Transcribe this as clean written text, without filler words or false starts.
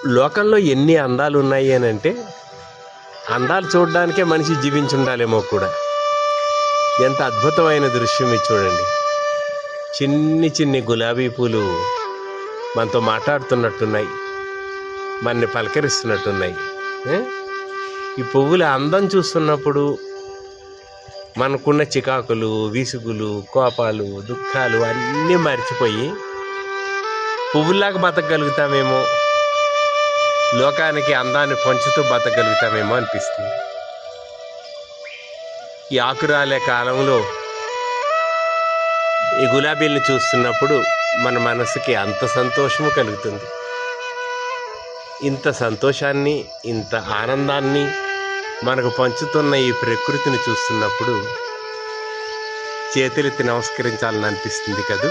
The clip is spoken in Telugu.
లోకంలో ఎన్ని అందాలు ఉన్నాయి అని అంటే అందాలు చూడడానికే మనిషి జీవించి ఉండాలేమో కూడా. ఎంత అద్భుతమైన దృశ్యం ఇది చూడండి. చిన్ని చిన్ని గులాబీ పూలు మనతో మాట్లాడుతున్నట్టున్నాయి, మనని పలకరిస్తున్నట్టున్నాయి. ఈ పువ్వుల అందం చూస్తున్నప్పుడు మనకున్న చికాకులు, విసుగులు, కోపాలు, దుఃఖాలు అన్నీ మర్చిపోయి పువ్వుల్లాగా బతకగలుగుతామేమో, లోకానికి అందాన్ని పంచుతూ బతకగలుగుతామేమో అనిపిస్తుంది. ఈ ఆకురాలే కాలంలో ఈ గులాబీలను చూస్తున్నప్పుడు మన మనసుకి అంత సంతోషము కలుగుతుంది. ఇంత సంతోషాన్ని, ఇంత ఆనందాన్ని మనకు పంచుతున్న ఈ ప్రకృతిని చూస్తున్నప్పుడు చేతులెత్తి నమస్కరించాలని అనిపిస్తుంది కదూ.